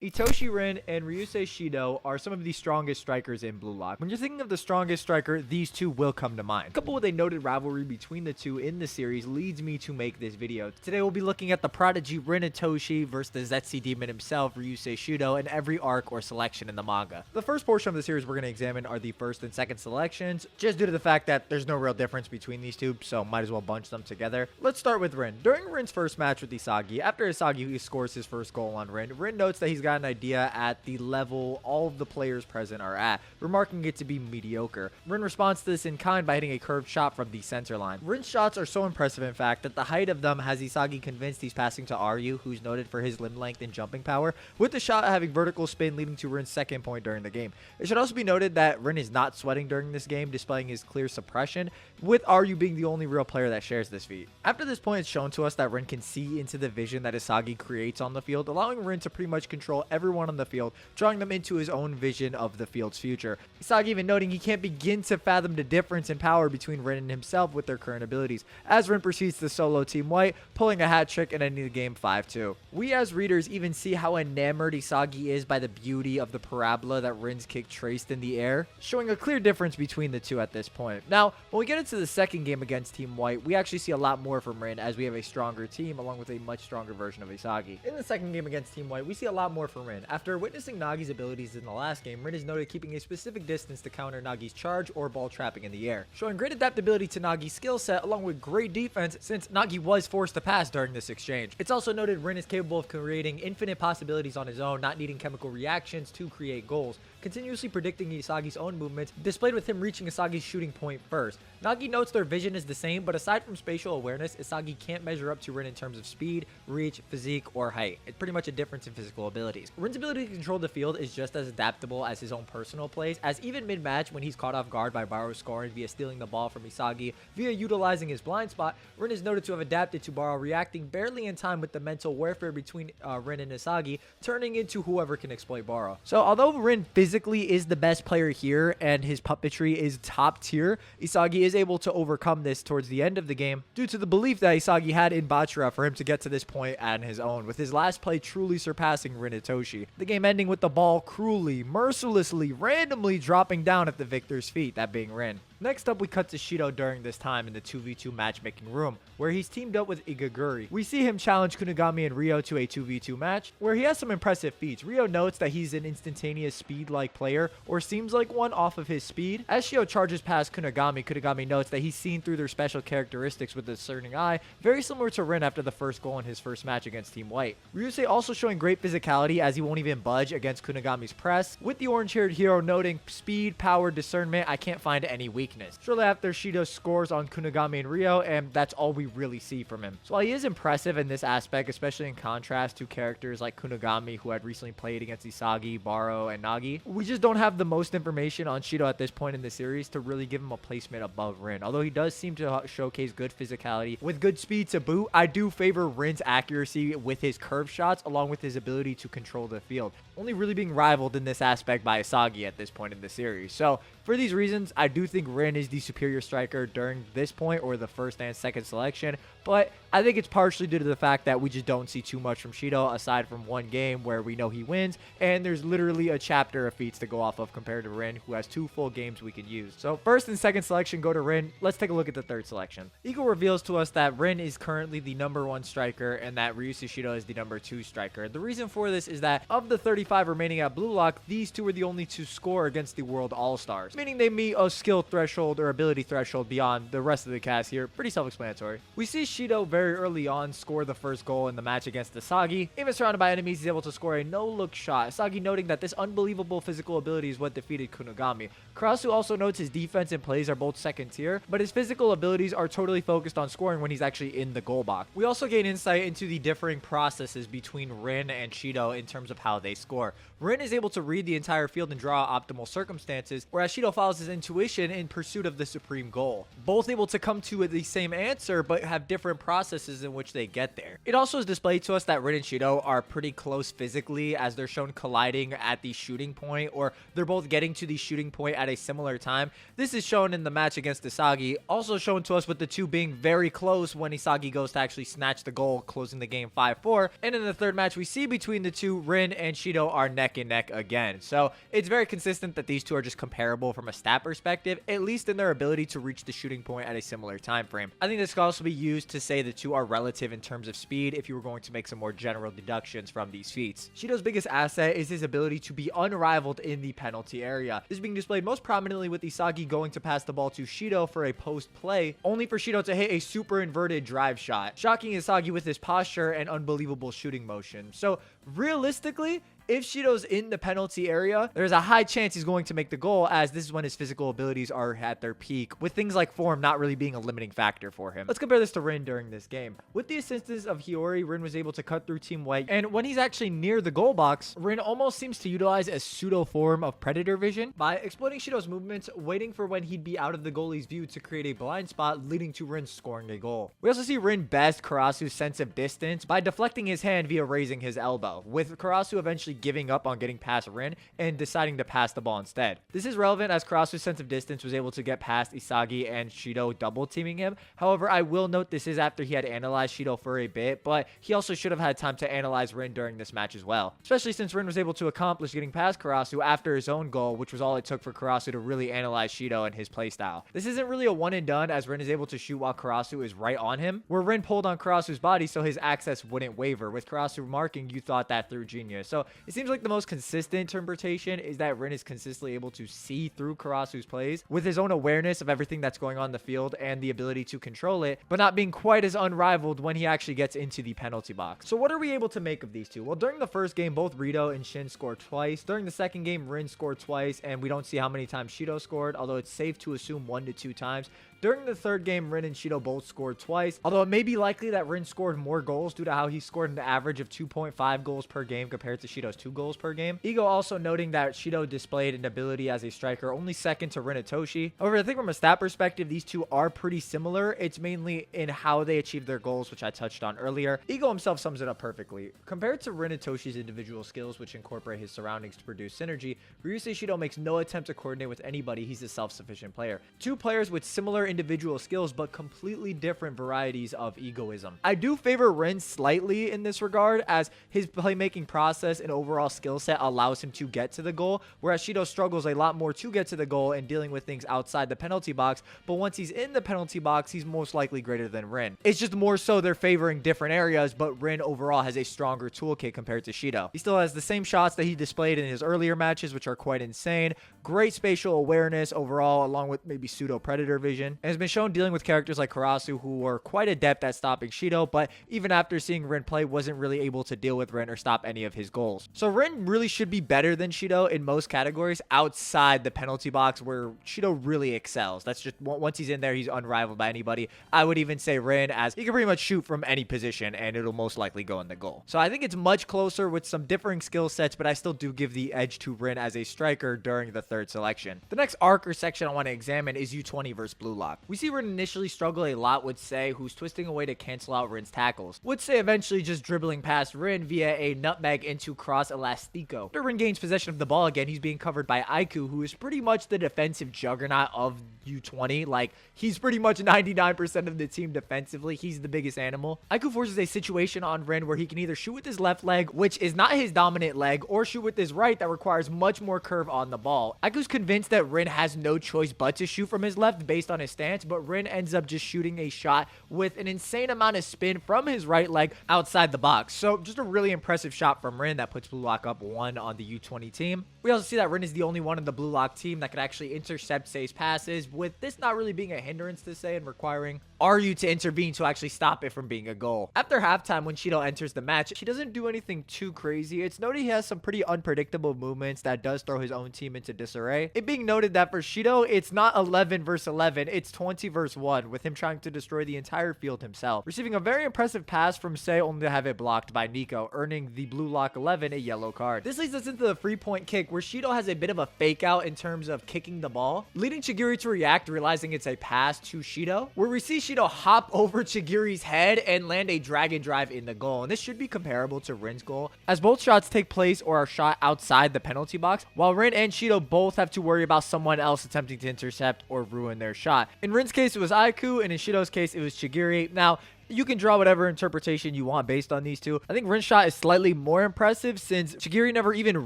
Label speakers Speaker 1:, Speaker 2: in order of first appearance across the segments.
Speaker 1: Itoshi Rin and Ryusei Shidou are some of the strongest strikers in Blue Lock. When you're thinking of the strongest striker, these two will come to mind. Coupled with a noted rivalry between the two in the series leads me to make this video. Today we'll be looking at the prodigy Rin Itoshi versus the Zetsu demon himself, Ryusei Shidou, in every arc or selection in the manga. The first portion of the series we're going to examine are the first and second selections, just due to the fact that there's no real difference between these two, so might as well bunch them together. Let's start with Rin. During Rin's first match with Isagi, after Isagi scores his first goal on Rin, Rin notes that he's got an idea at the level all of the players present are at, remarking it to be mediocre. Rin responds to this in kind by hitting a curved shot from the center line. Rin's shots are so impressive, in fact, that the height of them has Isagi convinced he's passing to Ryu, who's noted for his limb length and jumping power, with the shot having vertical spin leading to Rin's second point during the game. It should also be noted that Rin is not sweating during this game, displaying his clear suppression, with Ryu being the only real player that shares this feat. After this point, it's shown to us that Rin can see into the vision that Isagi creates on the field, allowing Rin to pretty much control everyone on the field, drawing them into his own vision of the field's future. Isagi even noting he can't begin to fathom the difference in power between Rin and himself with their current abilities, as Rin proceeds to solo Team White, pulling a hat trick and ending the game 5-2. We as readers even see how enamored Isagi is by the beauty of the parabola that Rin's kick traced in the air, showing a clear difference between the two at this point. Now, when we get into the second game against Team White, we actually see a lot more from Rin, as we have a stronger team along with a much stronger version of Isagi. In the second game against Team White, we see a lot more from Rin. After witnessing Nagi's abilities in the last game, Rin is noted keeping a specific distance to counter Nagi's charge or ball trapping in the air, showing great adaptability to Nagi's skill set along with great defense since Nagi was forced to pass during this exchange. It's also noted Rin is capable of creating infinite possibilities on his own, not needing chemical reactions to create goals, continuously predicting Isagi's own movements, displayed with him reaching Isagi's shooting point first. Nagi notes their vision is the same, but aside from spatial awareness, Isagi can't measure up to Rin in terms of speed, reach, physique, or height. It's pretty much a difference in physical abilities. Rin's ability to control the field is just as adaptable as his own personal plays, as even mid-match when he's caught off guard by Baro scoring via stealing the ball from Isagi via utilizing his blind spot, Rin is noted to have adapted to Baro reacting barely in time with the mental warfare between Rin and Isagi, turning into whoever can exploit Baro. So although Rin physically is the best player here and his puppetry is top tier, Isagi is able to overcome this towards the end of the game due to the belief that Isagi had in Bachira for him to get to this point on his own, with his last play truly surpassing Rin Itoshi. The game ending with the ball cruelly, mercilessly, randomly dropping down at the victor's feet, that being Rin. Next up, we cut to Shidou during this time in the 2v2 matchmaking room, where he's teamed up with Igaguri. We see him challenge Kunigami and Ryo to a 2v2 match, where he has some impressive feats. Ryo notes that he's an instantaneous speed-like player, or seems like one off of his speed. As Shidou charges past Kunigami, Kunigami notes that he's seen through their special characteristics with a discerning eye, very similar to Rin after the first goal in his first match against Team White. Ryusei also showing great physicality as he won't even budge against Kunigami's press, with the orange-haired hero noting speed, power, discernment, I can't find any weakness. Shortly after, Shidou scores on Kunigami and Ryo, and that's all we really see from him. So while he is impressive in this aspect, especially in contrast to characters like Kunigami, who had recently played against Isagi, Baro, and Nagi, we just don't have the most information on Shidou at this point in the series to really give him a placement above Rin. Although he does seem to showcase good physicality with good speed to boot, I do favor Rin's accuracy with his curve shots along with his ability to control the field, only really being rivaled in this aspect by Isagi at this point in the series. So for these reasons, I do think Rin is the superior striker during this point, or the first and second selection, but I think it's partially due to the fact that we just don't see too much from Shidou aside from one game where we know he wins, and there's literally a chapter of feats to go off of compared to Rin, who has 2 full games we could use. So first and second selection go to Rin. Let's take a look at the third selection. Eagle reveals to us that Rin is currently the #1 striker and that Ryusei Shidou is the #2 striker. The reason for this is that of the 35 remaining at Blue Lock, these two were the only to score against the World All-Stars, meaning they meet a skill threshold or ability threshold beyond the rest of the cast here. Pretty self-explanatory. We see Shidou very early on score the first goal in the match against Isagi. Even surrounded by enemies, he's able to score a no-look shot. Isagi noting that this unbelievable physical ability is what defeated Kunigami. Karasu also notes his defense and plays are both second tier, but his physical abilities are totally focused on scoring when he's actually in the goal box. We also gain insight into the differing processes between Rin and Shidou in terms of how they score. Rin is able to read the entire field and draw optimal circumstances, whereas Shidou follows his intuition in pursuit of the supreme goal. Both able to come to the same answer, but have different processes in which they get there. It also is displayed to us that Rin and Shidou are pretty close physically, as they're shown colliding at the shooting point, or they're both getting to the shooting point at a similar time. This is shown in the match against Isagi, also shown to us with the two being very close when Isagi goes to actually snatch the goal, closing the game 5-4. And in the third match we see between the two, Rin and Shidou are neck and neck again. So it's very consistent that these two are just comparable from a stat perspective, at least in their ability to reach the shooting point at a similar time frame. I think this could also be used to say the two are relative in terms of speed if you were going to make some more general deductions from these feats. Shidou's biggest asset is his ability to be unrivaled in the penalty area. This is being displayed most prominently with Isagi going to pass the ball to Shidou for a post play, only for Shidou to hit a super inverted drive shot, shocking Isagi with his posture and unbelievable shooting motion. So realistically, if Shidou's in the penalty area, there's a high chance he's going to make the goal, as this is when his physical abilities are at their peak, with things like form not really being a limiting factor for him. Let's compare this to Rin during this game. With the assistance of Hiyori, Rin was able to cut through Team White, and when he's actually near the goal box, Rin almost seems to utilize a pseudo form of predator vision by exploiting Shidou's movements, waiting for when he'd be out of the goalie's view to create a blind spot, leading to Rin scoring a goal. We also see Rin best Karasu's sense of distance by deflecting his hand via raising his elbow, with Karasu eventually giving up on getting past Rin and deciding to pass the ball instead. This is relevant as Karasu's sense of distance was able to get past Isagi and Shidou double teaming him. However, I will note this is after he had analyzed Shidou for a bit, but he also should have had time to analyze Rin during this match as well, especially since Rin was able to accomplish getting past Karasu after his own goal, which was all it took for Karasu to really analyze Shidou and his playstyle. This isn't really a one and done, as Rin is able to shoot while Karasu is right on him, where Rin pulled on Karasu's body so his access wouldn't waver. With Karasu marking, you thought that through genius. So it seems like the most consistent interpretation is that Rin is consistently able to see through Karasu's plays with his own awareness of everything that's going on in the field and the ability to control it, but not being quite as unrivaled when he actually gets into the penalty box. So what are we able to make of these two? Well, during the first game, both Rito and Shin scored twice. During the second game, Rin scored twice, and we don't see how many times Shidou scored, although it's safe to assume 1 to 2 times. During the third game, Rin and Shidou both scored twice, although it may be likely that Rin scored more goals due to how he scored an average of 2.5 goals per game compared to Shidou's 2 goals per game. Ego also noting that Shidou displayed an ability as a striker only second to Rin Itoshi. However, I think from a stat perspective, these two are pretty similar. It's mainly in how they achieve their goals, which I touched on earlier. Ego himself sums it up perfectly. Compared to Rin Itoshi's individual skills, which incorporate his surroundings to produce synergy, Ryusei Shidou makes no attempt to coordinate with anybody. He's a self-sufficient player. Two players with similar individual skills, but completely different varieties of egoism. I do favor Rin slightly in this regard, as his playmaking process and overall skill set allows him to get to the goal, whereas Shidou struggles a lot more to get to the goal and dealing with things outside the penalty box, but once he's in the penalty box, he's most likely greater than Rin. It's just more so they're favoring different areas, but Rin overall has a stronger toolkit compared to Shidou. He still has the same shots that he displayed in his earlier matches, which are quite insane. Great spatial awareness overall, along with maybe pseudo predator vision, and has been shown dealing with characters like Karasu, who were quite adept at stopping Shidou, but even after seeing Rin play, wasn't really able to deal with Rin or stop any of his goals. So Rin really should be better than Shidou in most categories outside the penalty box, where Shidou really excels. That's just, once he's in there, he's unrivaled by anybody. I would even say Rin, as he can pretty much shoot from any position and it'll most likely go in the goal. So I think it's much closer with some differing skill sets, but I still do give the edge to Rin as a striker during the third selection. The next arc or section I want to examine is U20 versus Blue Lock. We see Rin initially struggle a lot with Sei, who's twisting away to cancel out Rin's tackles, with Sei eventually just dribbling past Rin via a nutmeg into cross elastico. After Rin gains possession of the ball again, he's being covered by Aiku, who is pretty much the defensive juggernaut of U20. Like, he's pretty much 99% of the team defensively. He's the biggest animal. Aiku forces a situation on Rin where he can either shoot with his left leg, which is not his dominant leg, or shoot with his right that requires much more curve on the ball. Aiku's convinced that Rin has no choice but to shoot from his left based on his stance, but Rin ends up just shooting a shot with an insane amount of spin from his right leg outside the box. So just a really impressive shot from Rin that puts Blue Lock up 1 on the U20 team. We also see that Rin is the only one in the Blue Lock team that could actually intercept Sei's passes, with this not really being a hindrance to Sei and requiring Ryu to intervene to actually stop it from being a goal. After halftime, when Shidou enters the match, she doesn't do anything too crazy. It's noted he has some pretty unpredictable movements that does throw his own team into disarray. It being noted that for Shidou, it's not 11 versus 11, it's 20 versus 1, with him trying to destroy the entire field himself, receiving a very impressive pass from Sei only to have it blocked by Nico, earning the blue lock 11 a yellow card. This leads us into the 3-point kick, where Shidou has a bit of a fake out in terms of kicking the ball, leading Chigiri to react, realizing it's a pass to Shidou, where we see Shidou hop over Chigiri's head and land a dragon drive in the goal. And this should be comparable to Rin's goal, as both shots take place or are shot outside the penalty box, while Rin and Shidou both have to worry about someone else attempting to intercept or ruin their shot. In Rin's case, it was Aiku, and in Shidou's case, it was Chigiri. Now, you can draw whatever interpretation you want based on these two. I think Rin's shot is slightly more impressive since Chigiri never even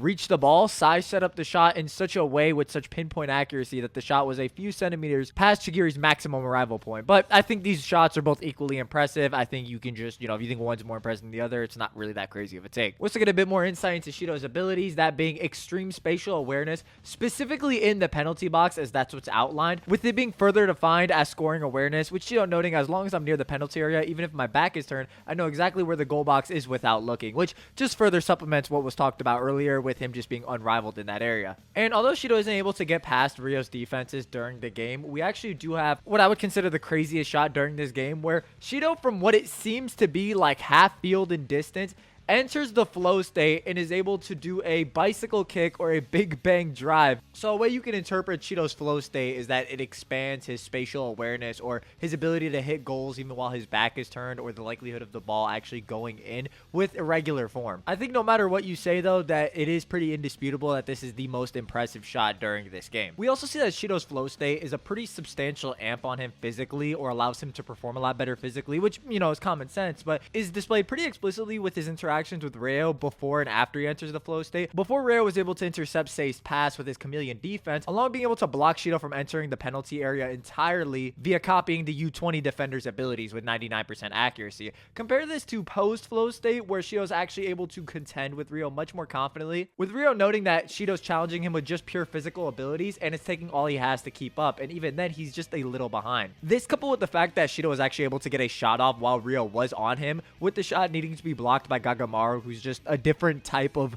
Speaker 1: reached the ball. Sai set up the shot in such a way with such pinpoint accuracy that the shot was a few centimeters past Chigiri's maximum arrival point. But I think these shots are both equally impressive. I think you can just, if you think one's more impressive than the other, it's not really that crazy of a take. Let's get a bit more insight into Shidou's abilities, that being extreme spatial awareness, specifically in the penalty box, as that's what's outlined, with it being further defined as scoring awareness, which Shidou noting as long as I'm near the penalty area, even if my back is turned, I know exactly where the goal box is without looking, which just further supplements what was talked about earlier with him just being unrivaled in that area. And although Shidou isn't able to get past Rio's defenses during the game, we actually do have what I would consider the craziest shot during this game, where Shidou, from what it seems to be like half field in distance, enters the flow state and is able to do a bicycle kick or a big bang drive. So a way you can interpret Shidou's flow state is that it expands his spatial awareness or his ability to hit goals even while his back is turned, or the likelihood of the ball actually going in with irregular form. I think no matter what you say though, that it is pretty indisputable that this is the most impressive shot during this game. We also see that Shidou's flow state is a pretty substantial amp on him physically, or allows him to perform a lot better physically, which, is common sense, but is displayed pretty explicitly with his interactions with Ryo before and after he enters the flow state. Before, Ryo was able to intercept Sei's pass with his chameleon defense, along with being able to block Shidou from entering the penalty area entirely via copying the U20 defender's abilities with 99% accuracy. Compare this to post flow state, where Shidou's actually able to contend with Ryo much more confidently, with Ryo noting that Shidou's challenging him with just pure physical abilities and it's taking all he has to keep up, and even then he's just a little behind. This, coupled with the fact that Shidou was actually able to get a shot off while Ryo was on him, with the shot needing to be blocked by Gagamaru, who's just a different type of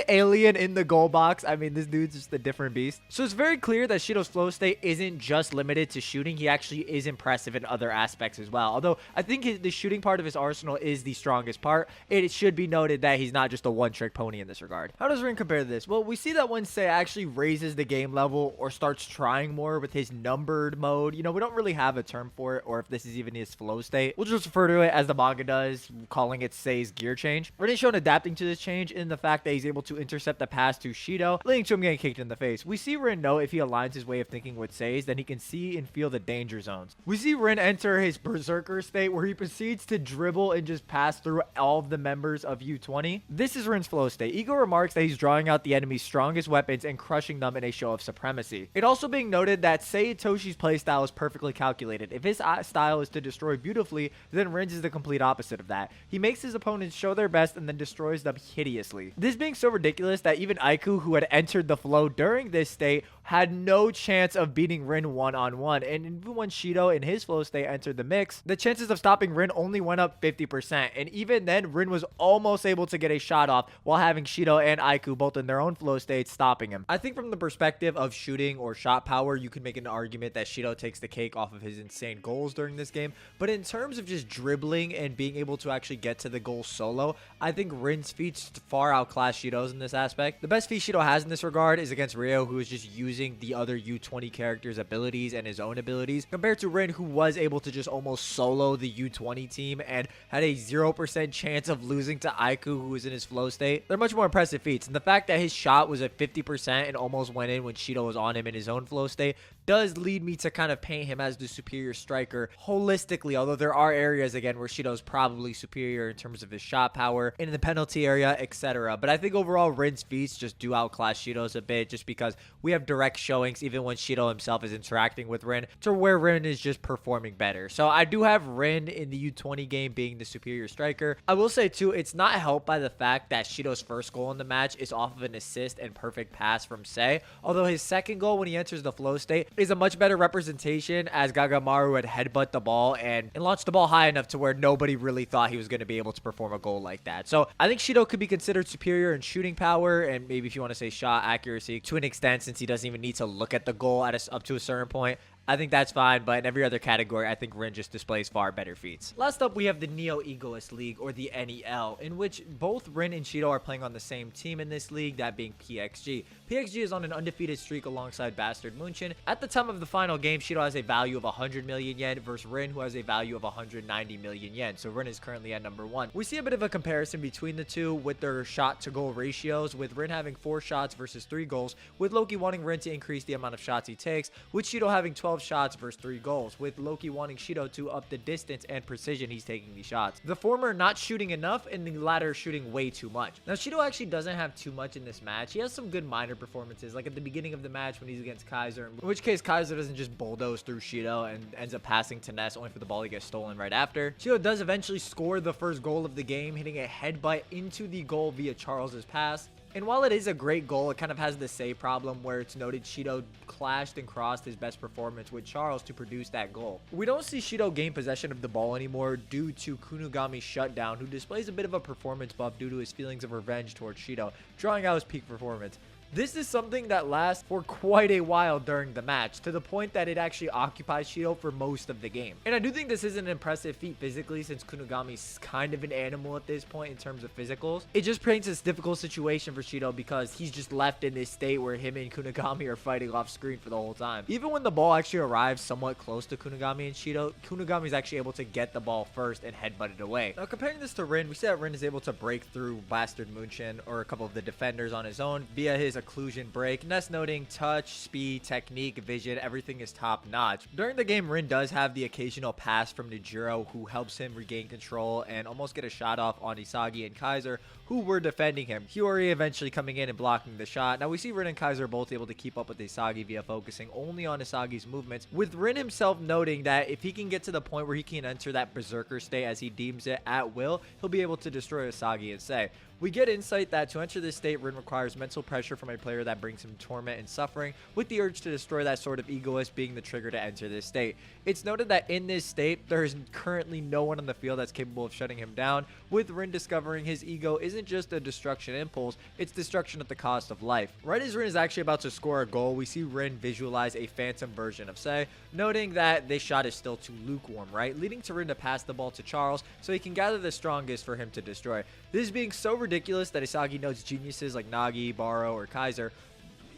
Speaker 1: alien in the goal box. I mean, this dude's just a different beast. So it's very clear that Shidou's flow state isn't just limited to shooting. He actually is impressive in other aspects as well. Although I think the shooting part of his arsenal is the strongest part, it should be noted that he's not just a one-trick pony in this regard. How does Rin compare to this? Well, we see that when Sei actually raises the game level or starts trying more with his numbered mode, we don't really have a term for it, or if this is even his flow state. We'll just refer to it as the manga does, calling it Sei's gear change. Rin is shown adapting to this change in the fact that he's able to intercept the pass to Shidou, leading to him getting kicked in the face. We see Rin know if he aligns his way of thinking with Sei's, then he can see and feel the danger zones. We see Rin enter his berserker state, where he proceeds to dribble and just pass through all of the members of U20. This is Rin's flow state. Ego remarks that he's drawing out the enemy's strongest weapons and crushing them in a show of supremacy. It also being noted that Sei Itoshi's playstyle is perfectly calculated. If his style is to destroy beautifully, then Rin's is the complete opposite of that. He makes his opponents show their best and then destroys them hideously. This being so ridiculous that even Aiku, who had entered the flow during this state, had no chance of beating Rin one-on-one. And even when Shidou in his flow state entered the mix, the chances of stopping Rin only went up 50%. And even then, Rin was almost able to get a shot off while having Shidou and Aiku both in their own flow states stopping him. I think from the perspective of shooting or shot power, you can make an argument that Shidou takes the cake off of his insane goals during this game. But in terms of just dribbling and being able to actually get to the goal solo, I think Rin's feats far outclass Shidou's in this aspect. The best feat Shidou has in this regard is against Ryo, who is just using the other U20 characters' abilities and his own abilities, compared to Rin, who was able to just almost solo the U20 team and had a 0% chance of losing to Aiku, who was in his flow state. They're much more impressive feats, and the fact that his shot was at 50% and almost went in when Shidou was on him in his own flow state does lead me to kind of paint him as the superior striker holistically, although there are areas again where Shidou's probably superior in terms of his shot power in the penalty area, etc. But I think overall Rin's feats just do outclass Shidou's a bit, just because we have direct showings even when Shidou himself is interacting with Rin, to where Rin is just performing better. So I do have Rin in the U20 game being the superior striker. I will say too, it's not helped by the fact that Shidou's first goal in the match is off of an assist and perfect pass from Sei, although his second goal when he enters the flow state is a much better representation, as Gagamaru had headbutt the ball and launched the ball high enough to where nobody really thought he was going to be able to perform a goal like that. So I think Shidou could be considered superior in shooting power, and maybe if you want to say shot accuracy to an extent, since he doesn't even need to look at the goal up to a certain point. I think that's fine, but in every other category, I think Rin just displays far better feats. Last up, we have the Neo Egoist League, or the NEL, in which both Rin and Shidou are playing on the same team in this league, that being PXG. PXG is on an undefeated streak alongside Bastard Munchen. At the time of the final game, Shidou has a value of 100 million yen versus Rin, who has a value of 190 million yen. So Rin is currently at number 1. We see a bit of a comparison between the two with their shot to goal ratios, with Rin having 4 shots versus 3 goals, with Loki wanting Rin to increase the amount of shots he takes, with Shidou having 12 shots versus 3 goals, with Loki wanting Shidou to up the distance and precision he's taking these shots. The former not shooting enough, and the latter shooting way too much. Now Shidou actually doesn't have too much in this match. He has some good minor performances, like at the beginning of the match when he's against Kaiser, in which case Kaiser doesn't just bulldoze through Shidou and ends up passing to Ness only for the ball to get stolen right after. Shidou does eventually score the first goal of the game, hitting a headbutt into the goal via Charles's pass. And while it is a great goal, it kind of has the save problem where it's noted Shidou clashed and crossed his best performance with Charles to produce that goal. We don't see Shidou gain possession of the ball anymore due to Kunigami's shutdown, who displays a bit of a performance buff due to his feelings of revenge towards Shidou, drawing out his peak performance. This is something that lasts for quite a while during the match, to the point that it actually occupies Shidou for most of the game. And I do think this is an impressive feat physically, since Kunigami's kind of an animal at this point in terms of physicals. It just paints this difficult situation for Shidou because he's just left in this state where him and Kunigami are fighting off screen for the whole time. Even when the ball actually arrives somewhat close to Kunigami and Shidou, Kunigami's actually able to get the ball first and headbutt it away. Now comparing this to Rin, we see that Rin is able to break through Bastard Munchen or a couple of the defenders on his own via his occlusion break. Ness noting touch, speed, technique, vision, everything is top notch. During the game, Rin does have the occasional pass from Nijiro, who helps him regain control and almost get a shot off on Isagi and Kaiser, who were defending him. Hiyori eventually coming in and blocking the shot. Now we see Rin and Kaiser both able to keep up with Isagi via focusing only on Isagi's movements, with Rin himself noting that if he can get to the point where he can enter that berserker state as he deems it at will, he'll be able to destroy Isagi and Sei. We get insight that to enter this state, Rin requires mental pressure from a player that brings him torment and suffering, with the urge to destroy that sort of egoist being the trigger to enter this state. It's noted that in this state, there is currently no one on the field that's capable of shutting him down, with Rin discovering his ego isn't just a destruction impulse, it's destruction at the cost of life. Right as Rin is actually about to score a goal, we see Rin visualize a phantom version of Sei, noting that this shot is still too lukewarm, right? Leading to Rin to pass the ball to Charles so he can gather the strongest for him to destroy. This being so ridiculous that Isagi knows geniuses like Nagi, Baro, or Kaiser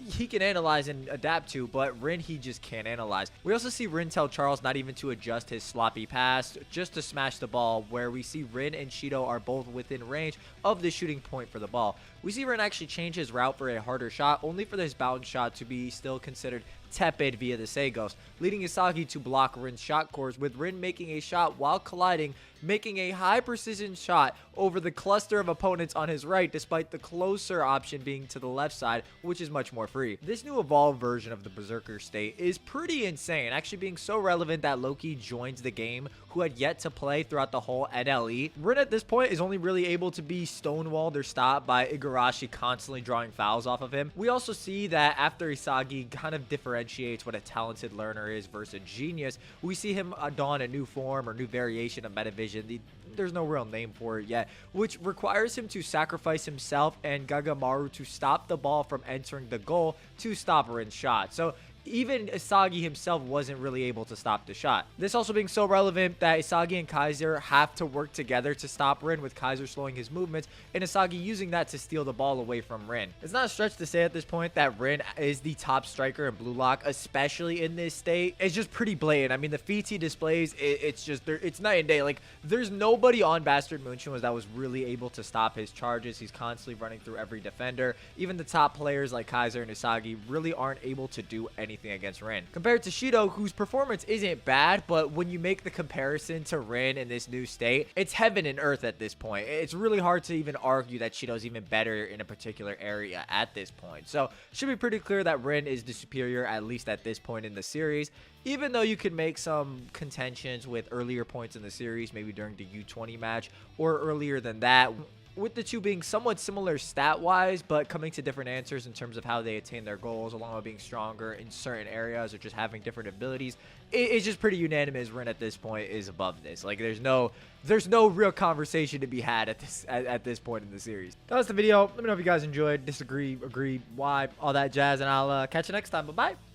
Speaker 1: he can analyze and adapt to, but Rin he just can't analyze. We also see Rin tell Charles not even to adjust his sloppy pass, just to smash the ball, where we see Rin and Shidou are both within range of the shooting point for the ball. We see Rin actually change his route for a harder shot, only for this bounce shot to be still considered tepid via the Seigos, leading Isagi to block Rin's shot course, with Rin making a shot while colliding, making a high precision shot over the cluster of opponents on his right, despite the closer option being to the left side, which is much more free. This new evolved version of the Berserker state is pretty insane, actually being so relevant that Loki joins the game, who had yet to play throughout the whole NLE. Rin at this point is only really able to be stonewalled or stopped by Igarashi constantly drawing fouls off of him. We also see that after Isagi kind of differentiates what a talented learner is versus a genius, we see him don a new form or new variation of Metavision. There's no real name for it yet, which requires him to sacrifice himself and Gagamaru to stop the ball from entering the goal to stop Rin's shot. So even Isagi himself wasn't really able to stop the shot. This also being so relevant that Isagi and Kaiser have to work together to stop Rin, with Kaiser slowing his movements and Isagi using that to steal the ball away from Rin. It's not a stretch to say at this point that Rin is the top striker in Blue Lock, especially in this state. It's just pretty blatant. I mean, the feats he displays, it's night and day. Like, there's nobody on Bastard Munchen that was really able to stop his charges. He's constantly running through every defender. Even the top players like Kaiser and Isagi really aren't able to do anything against Rin. Compared to Shidou, whose performance isn't bad, but when you make the comparison to Rin in this new state, it's heaven and earth at this point. It's really hard to even argue that Shidou's even better in a particular area at this point. So, should be pretty clear that Rin is the superior, at least at this point in the series, even though you could make some contentions with earlier points in the series, maybe during the U20 match, or earlier than that. with the two being somewhat similar stat-wise, but coming to different answers in terms of how they attain their goals, along with being stronger in certain areas or just having different abilities, it's just pretty unanimous. Rin at this point is above this. Like, there's no real conversation to be had at this point in the series. That was the video. Let me know if you guys enjoyed, disagree, agree, why, all that jazz, and I'll catch you next time. Bye-bye.